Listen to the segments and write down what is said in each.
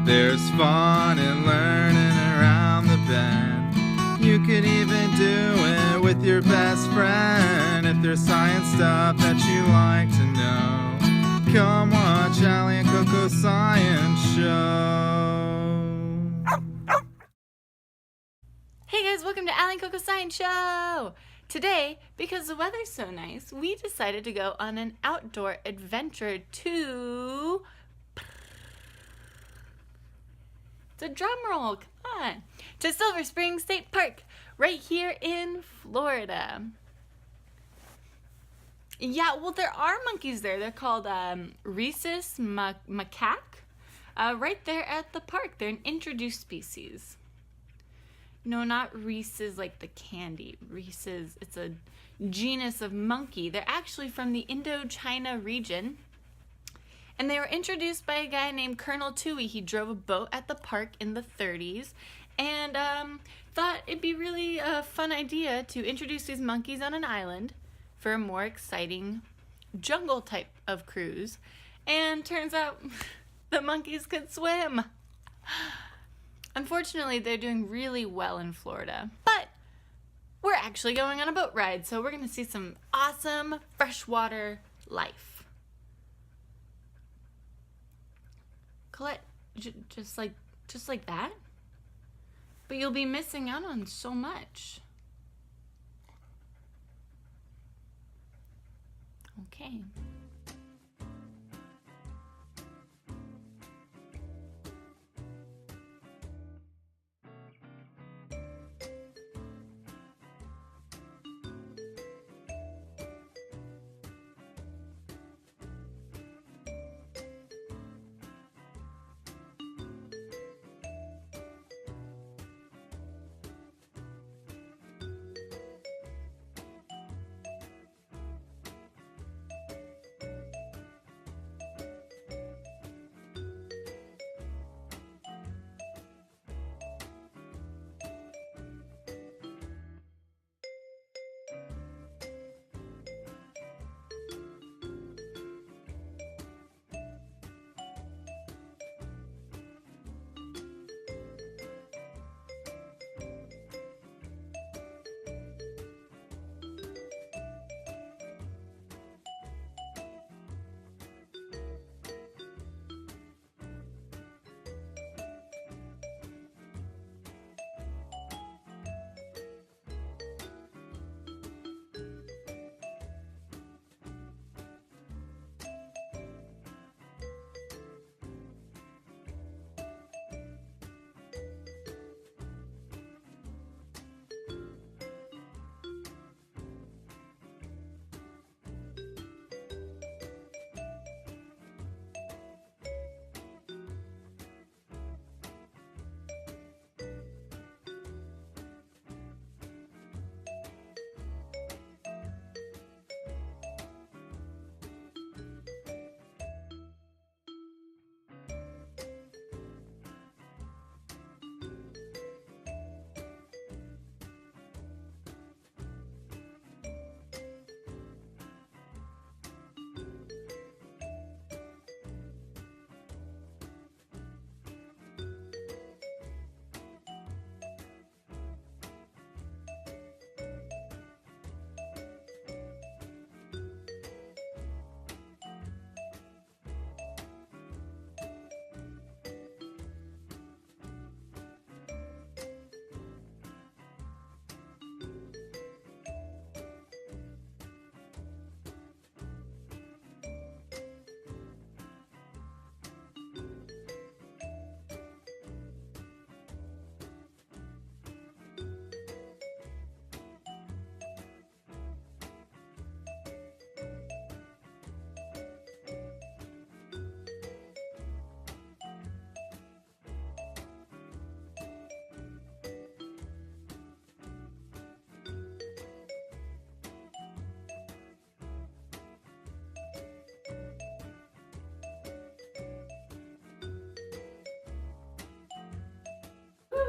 There's fun in learning around the bend. You could even do it with your best friend. If there's science stuff that you like to know, come watch Allie and CoCo Science Show. Hey guys, welcome to Allie and CoCo Science Show! Today, because the weather's so nice, we decided to go on an outdoor adventure to... It's a drum roll, come on! To Silver Spring State Park, right here in Florida. Yeah, well there are monkeys there. They're called rhesus macaque. Right there at the park. They're an introduced species. No, not Reese's like the candy. Reese's, it's a genus of monkey. They're actually from the Indochina region. And they were introduced by a guy named Colonel Tui. He drove a boat at the park in the 30s and thought it'd be really a fun idea to introduce these monkeys on an island for a more exciting jungle type of cruise. And turns out the monkeys could swim. Unfortunately, they're doing really well in Florida, but we're actually going on a boat ride, so we're going to see some awesome freshwater life. Colette, just like that? But you'll be missing out on so much. Okay.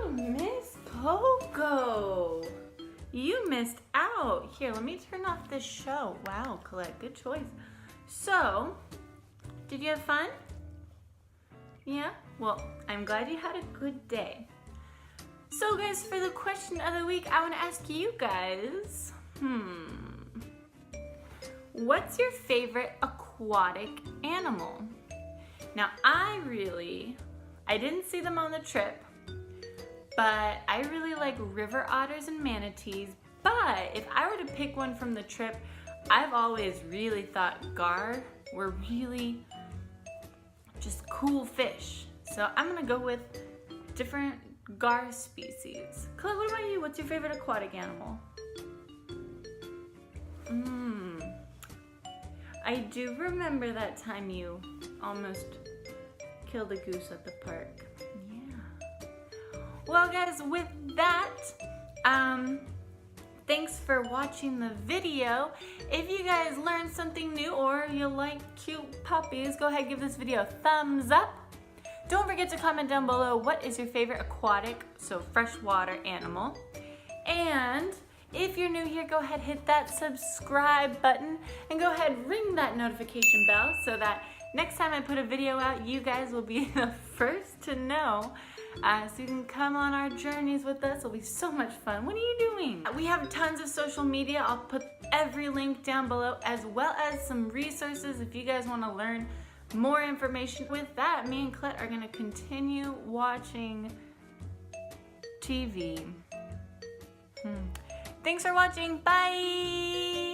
Miss CoCo, you missed out. Here, let me turn off this show. Wow, Colette, good choice. So, did you have fun? Yeah? Well, I'm glad you had a good day. So guys, for the question of the week, I want to ask you guys, what's your favorite aquatic animal? Now, I didn't see them on the trip, but I really like river otters and manatees. But if I were to pick one from the trip, I've always really thought gar were really just cool fish. So I'm gonna go with different gar species. Colette, what about you? What's your favorite aquatic animal? I do remember that time you almost killed a goose at the park. Yeah. Well guys, with that, thanks for watching the video. If you guys learned something new or you like cute puppies, go ahead and give this video a thumbs up. Don't forget to comment down below what is your favorite aquatic, so freshwater animal. And if you're new here, go ahead, hit that subscribe button and go ahead, ring that notification bell so that next time I put a video out, you guys will be the first to know. So you can come on our journeys with us. It'll be so much fun. What are you doing? We have tons of social media. I'll put every link down below, as well as some resources if you guys want to learn more information. With that, me and Colette are going to continue watching TV. Thanks for watching. Bye!